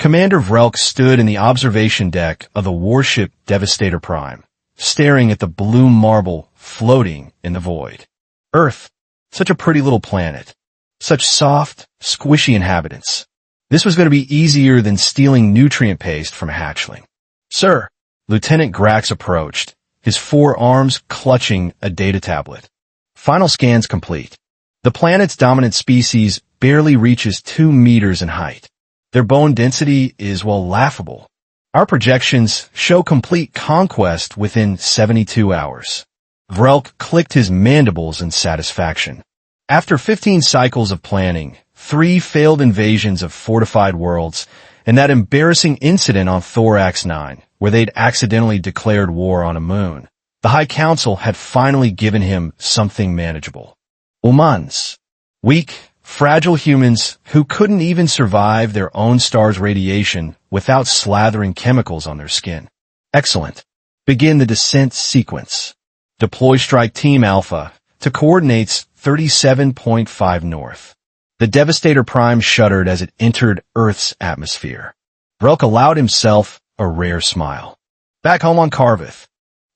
Commander Vrelk stood in the observation deck of the warship Devastator Prime, staring at the blue marble floating in the void. Earth, such a pretty little planet. Such soft, squishy inhabitants. This was going to be easier than stealing nutrient paste from a hatchling. Sir, Lieutenant Grax approached, his forearms clutching a data tablet. Final scans complete. The planet's dominant species barely reaches 2 meters in height. Their bone density is, well, laughable. Our projections show complete conquest within 72 hours. Vrelk clicked his mandibles in satisfaction. After 15 cycles of planning, 3 failed invasions of fortified worlds, and that embarrassing incident on Thorax 9, where they'd accidentally declared war on a moon, the High Council had finally given him something manageable. Humans. Weak, fragile humans who couldn't even survive their own star's radiation without slathering chemicals on their skin. Excellent. Begin the descent sequence. Deploy Strike Team Alpha to coordinates 37.5 north. The Devastator Prime shuddered as it entered Earth's atmosphere. Vrelk allowed himself a rare smile. Back home on Karvoth,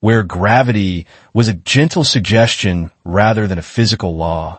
where gravity was a gentle suggestion rather than a physical law,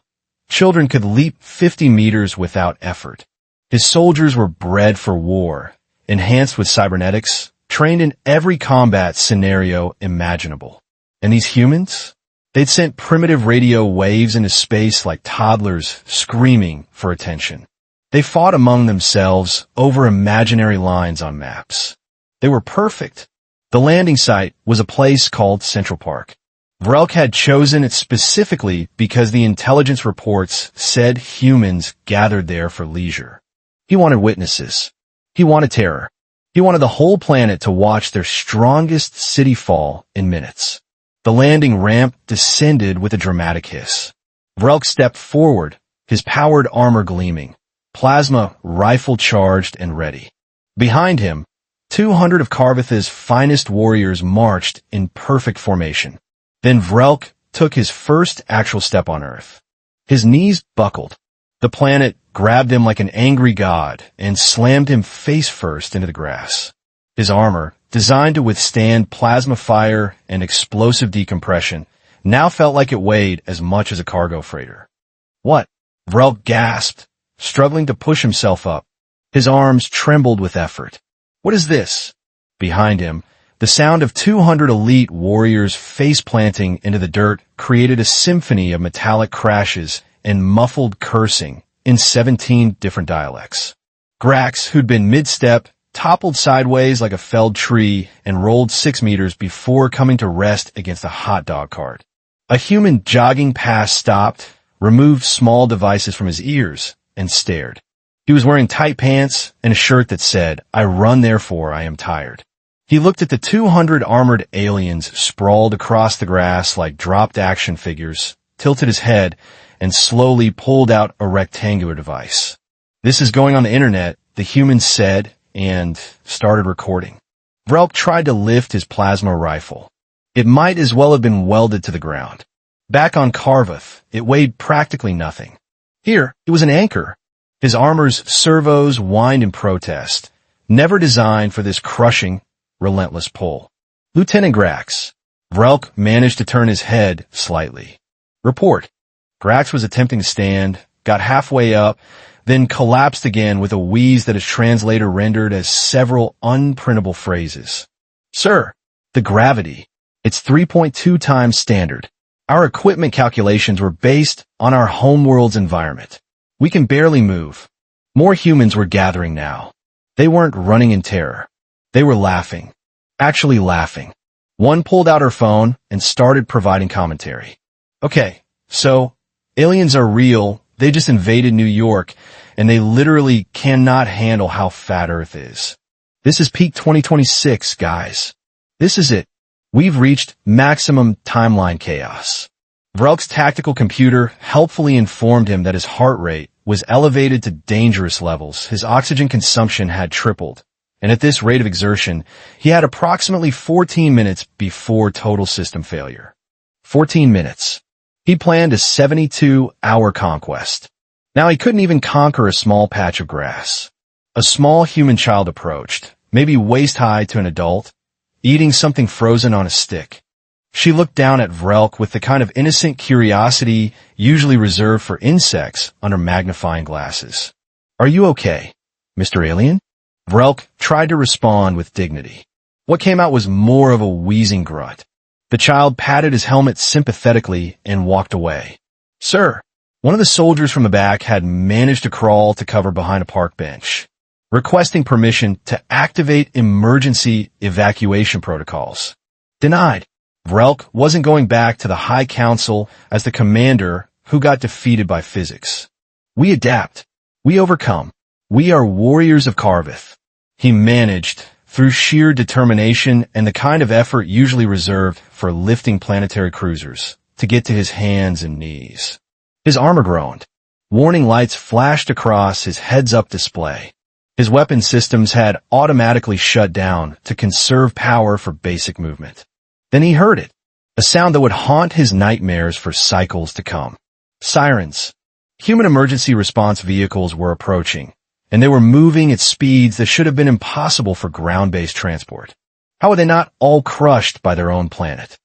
children could leap 50 meters without effort. His soldiers were bred for war, enhanced with cybernetics, trained in every combat scenario imaginable. And these humans? They'd sent primitive radio waves into space like toddlers screaming for attention. They fought among themselves over imaginary lines on maps. They were perfect. The landing site was a place called Central Park. Vrelk had chosen it specifically because the intelligence reports said humans gathered there for leisure. He wanted witnesses. He wanted terror. He wanted the whole planet to watch their strongest city fall in minutes. The landing ramp descended with a dramatic hiss. Vrelk stepped forward, his powered armor gleaming, plasma rifle charged and ready. Behind him, 200 of Karvoth's finest warriors marched in perfect formation. Then Vrelk took his first actual step on Earth. His knees buckled. The planet grabbed him like an angry god and slammed him face first into the grass. His armor, designed to withstand plasma fire and explosive decompression, now felt like it weighed as much as a cargo freighter. What? Vrelk gasped, struggling to push himself up. His arms trembled with effort. What is this? Behind him, the sound of 200 elite warriors face-planting into the dirt created a symphony of metallic crashes and muffled cursing in 17 different dialects. Grax, who'd been mid-step, toppled sideways like a felled tree and rolled 6 meters before coming to rest against a hot dog cart. A human jogging past stopped, removed small devices from his ears, and stared. He was wearing tight pants and a shirt that said, "I run therefore I am tired." He looked at the 200 armored aliens sprawled across the grass like dropped action figures, tilted his head, and slowly pulled out a rectangular device. "This is going on the internet," the human said, and started recording. Vrelk tried to lift his plasma rifle. It might as well have been welded to the ground. Back on Karvoth, it weighed practically nothing. Here, it was an anchor. His armor's servos whined in protest, never designed for this crushing, relentless pull. "Lieutenant Grax." Vrelk managed to turn his head slightly. "Report." Grax was attempting to stand, got halfway up, then collapsed again with a wheeze that his translator rendered as several unprintable phrases. "Sir, the gravity. It's 3.2 times standard. Our equipment calculations were based on our homeworld's environment. We can barely move." More humans were gathering now. They weren't running in terror. They were laughing. Actually laughing. One pulled out her phone and started providing commentary. "Okay, so, aliens are real. They just invaded New York, and they literally cannot handle how fat Earth is. This is peak 2026, guys. This is it. We've reached maximum timeline chaos." Vrelk's tactical computer helpfully informed him that his heart rate was elevated to dangerous levels. His oxygen consumption had tripled, and at this rate of exertion, he had approximately 14 minutes before total system failure. 14 minutes. He planned a 72-hour conquest. Now he couldn't even conquer a small patch of grass. A small human child approached, maybe waist-high to an adult, eating something frozen on a stick. She looked down at Vrelk with the kind of innocent curiosity usually reserved for insects under magnifying glasses. "Are you okay, Mr. Alien?" Vrelk tried to respond with dignity. What came out was more of a wheezing grunt. The child patted his helmet sympathetically and walked away. "Sir," one of the soldiers from the back had managed to crawl to cover behind a park bench, requesting permission to activate emergency evacuation protocols. Denied. Vrelk wasn't going back to the High Council as the commander who got defeated by physics. "We adapt. We overcome. We are warriors of Karvoth," he managed, through sheer determination and the kind of effort usually reserved for lifting planetary cruisers, to get to his hands and knees. His armor groaned. Warning lights flashed across his heads-up display. His weapon systems had automatically shut down to conserve power for basic movement. Then he heard it, a sound that would haunt his nightmares for cycles to come. Sirens. Human emergency response vehicles were approaching, and they were moving at speeds that should have been impossible for ground-based transport. How were they not all crushed by their own planet?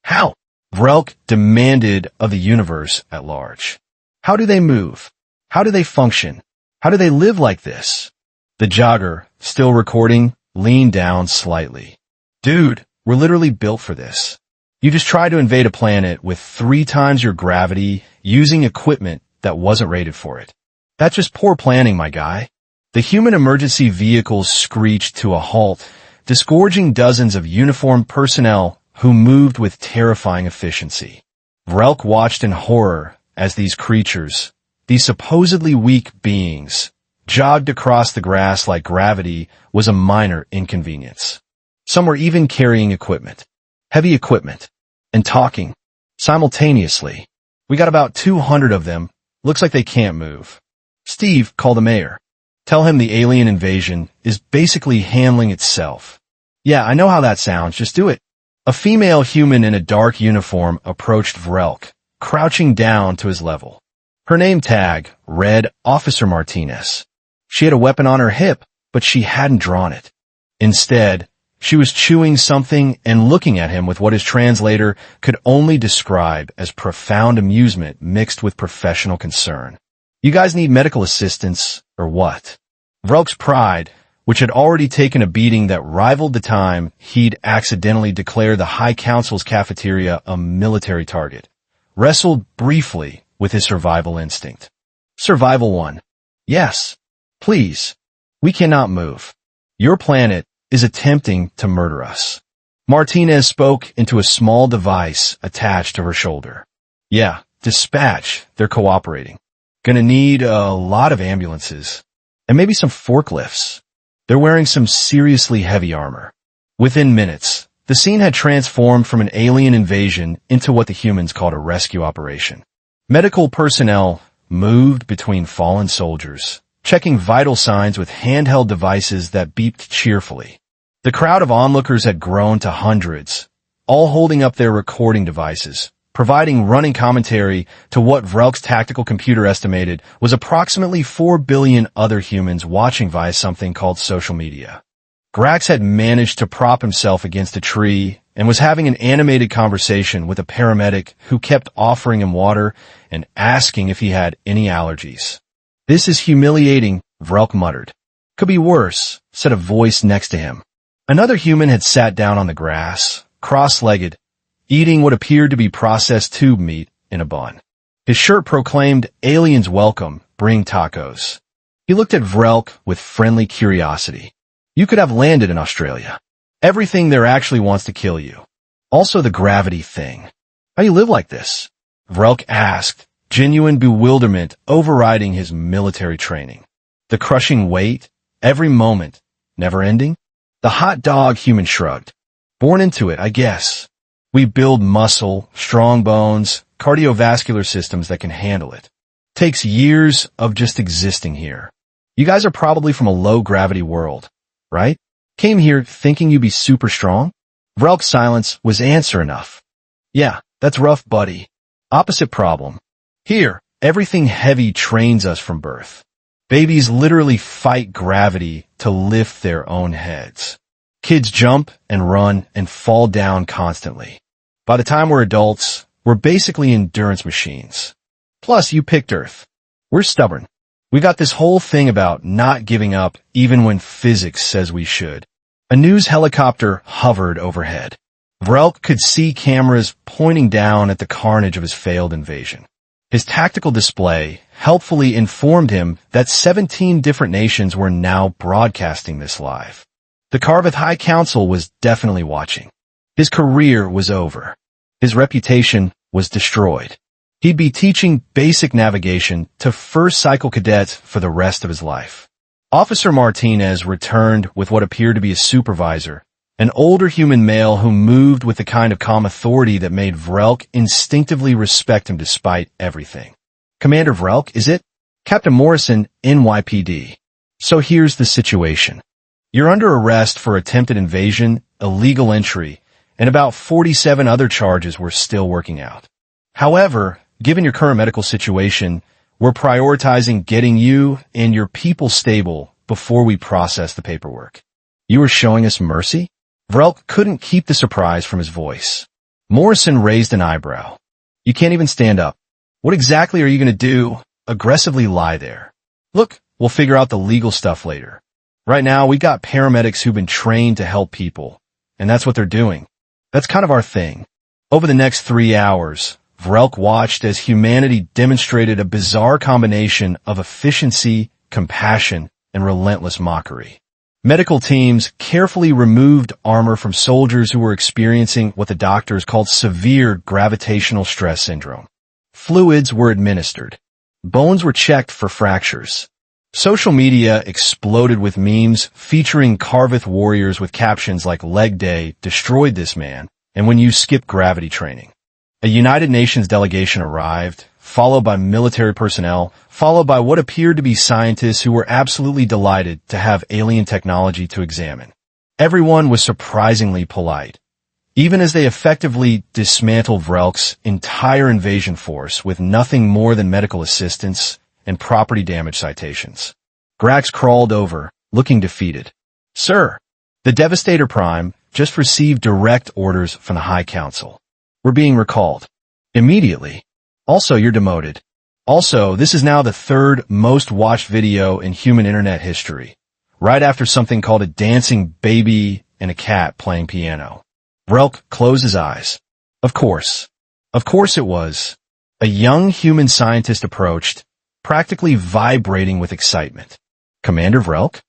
How? Vrelk demanded of the universe at large. How do they move? How do they function? How do they live like this? The jogger, still recording, leaned down slightly. "Dude, we're literally built for this. You just tried to invade a planet with 3 times your gravity using equipment that wasn't rated for it. That's just poor planning, my guy." The human emergency vehicles screeched to a halt, disgorging dozens of uniformed personnel who moved with terrifying efficiency. Vrelk watched in horror as these creatures, these supposedly weak beings, jogged across the grass like gravity was a minor inconvenience. Some were even carrying equipment, heavy equipment, and talking simultaneously. "We got about 200 of them. Looks like they can't move." "Steve, call the mayor. Tell him the alien invasion is basically handling itself." "Yeah, I know how that sounds. Just do it." A female human in a dark uniform approached Vrelk, crouching down to his level. Her name tag read Officer Martinez. She had a weapon on her hip, but she hadn't drawn it. Instead, she was chewing something and looking at him with what his translator could only describe as profound amusement mixed with professional concern. "You guys need medical assistance, or what?" Vrelk's pride, which had already taken a beating that rivaled the time he'd accidentally declared the High Council's cafeteria a military target, wrestled briefly with his survival instinct. Survival 1. "Yes. Please. We cannot move. Your planet is attempting to murder us." Martinez spoke into a small device attached to her shoulder. "Yeah, dispatch. They're cooperating. Gonna need a lot of ambulances. And maybe some forklifts. They're wearing some seriously heavy armor." Within minutes, the scene had transformed from an alien invasion into what the humans called a rescue operation. Medical personnel moved between fallen soldiers, checking vital signs with handheld devices that beeped cheerfully. The crowd of onlookers had grown to hundreds, all holding up their recording devices, providing running commentary to what Vrelk's tactical computer estimated was approximately 4 billion other humans watching via something called social media. Grax had managed to prop himself against a tree and was having an animated conversation with a paramedic who kept offering him water and asking if he had any allergies. "This is humiliating," Vrelk muttered. "Could be worse," said a voice next to him. Another human had sat down on the grass, cross-legged, eating what appeared to be processed tube meat in a bun. His shirt proclaimed, "Aliens welcome, bring tacos." He looked at Vrelk with friendly curiosity. "You could have landed in Australia. Everything there actually wants to kill you. Also the gravity thing. How you live like this?" Vrelk asked, genuine bewilderment overriding his military training. The crushing weight, every moment, never ending? The hot dog human shrugged. "Born into it, I guess. We build muscle, strong bones, cardiovascular systems that can handle it. Takes years of just existing here. You guys are probably from a low-gravity world, right? Came here thinking you'd be super strong?" Vrelk's silence was answer enough. "Yeah, that's rough, buddy. Opposite problem. Here, everything heavy trains us from birth. Babies literally fight gravity to lift their own heads. Kids jump and run and fall down constantly. By the time we're adults, we're basically endurance machines. Plus, you picked Earth. We're stubborn. We got this whole thing about not giving up even when physics says we should. A news helicopter hovered overhead. Vrelk could see cameras pointing down at the carnage of his failed invasion. His tactical display helpfully informed him that 17 different nations were now broadcasting this live. The Karvoth High Council was definitely watching. His career was over. His reputation was destroyed. He'd be teaching basic navigation to first cycle cadets for the rest of his life. Officer Martinez returned with what appeared to be a supervisor, an older human male who moved with the kind of calm authority that made Vrelk instinctively respect him despite everything. Commander Vrelk, is it? Captain Morrison, NYPD. So here's the situation. You're under arrest for attempted invasion, illegal entry, and about 47 other charges we're still working out. However, given your current medical situation, we're prioritizing getting you and your people stable before we process the paperwork. You are showing us mercy? Vrelk couldn't keep the surprise from his voice. Morrison raised an eyebrow. You can't even stand up. What exactly are you going to do? Aggressively lie there. Look, we'll figure out the legal stuff later. Right now, we got paramedics who've been trained to help people, and that's what they're doing. That's kind of our thing. Over the next 3 hours, Vrelk watched as humanity demonstrated a bizarre combination of efficiency, compassion, and relentless mockery. Medical teams carefully removed armor from soldiers who were experiencing what the doctors called severe gravitational stress syndrome. Fluids were administered. Bones were checked for fractures. Social media exploded with memes featuring Karvoth warriors with captions like "Leg Day destroyed this man," and "When you skip gravity training." A United Nations delegation arrived, followed by military personnel, followed by what appeared to be scientists who were absolutely delighted to have alien technology to examine. Everyone was surprisingly polite, even as they effectively dismantled Vrelk's entire invasion force with nothing more than medical assistance and property damage citations. Grax crawled over, looking defeated. "Sir, the Devastator Prime just received direct orders from the High Council. We're being recalled. Immediately. Also, you're demoted. Also, this is now the third most watched video in human internet history, right after something called a dancing baby and a cat playing piano." Vrelk closed his eyes. Of course. Of course it was. A young human scientist approached, practically vibrating with excitement. "Commander Vrelk?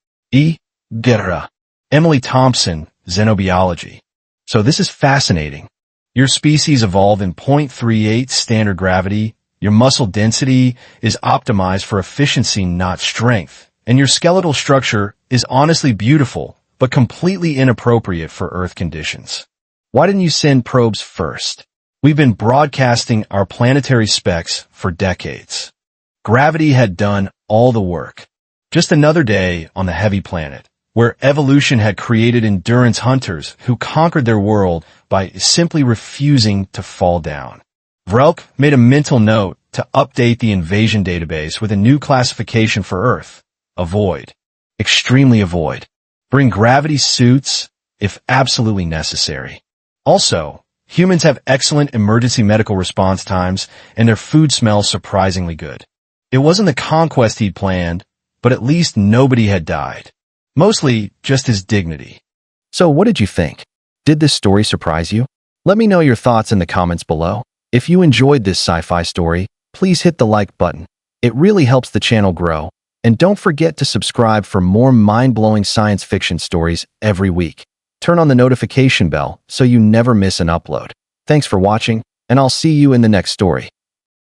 Gerra. Emily Thompson, Xenobiology. So this is fascinating. Your species evolved in 0.38 standard gravity, your muscle density is optimized for efficiency, not strength, and your skeletal structure is honestly beautiful, but completely inappropriate for Earth conditions. Why didn't you send probes first? We've been broadcasting our planetary specs for decades. Gravity had done all the work. Just another day on the heavy planet, where evolution had created endurance hunters who conquered their world by simply refusing to fall down. Vrelk made a mental note to update the invasion database with a new classification for Earth. Avoid. Extremely avoid. Bring gravity suits if absolutely necessary. Also, humans have excellent emergency medical response times, and their food smells surprisingly good. It wasn't the conquest he'd planned, but at least nobody had died. Mostly just his dignity. So what did you think? Did this story surprise you? Let me know your thoughts in the comments below. If you enjoyed this sci-fi story, please hit the like button. It really helps the channel grow. And don't forget to subscribe for more mind-blowing science fiction stories every week. Turn on the notification bell so you never miss an upload. Thanks for watching, and I'll see you in the next story.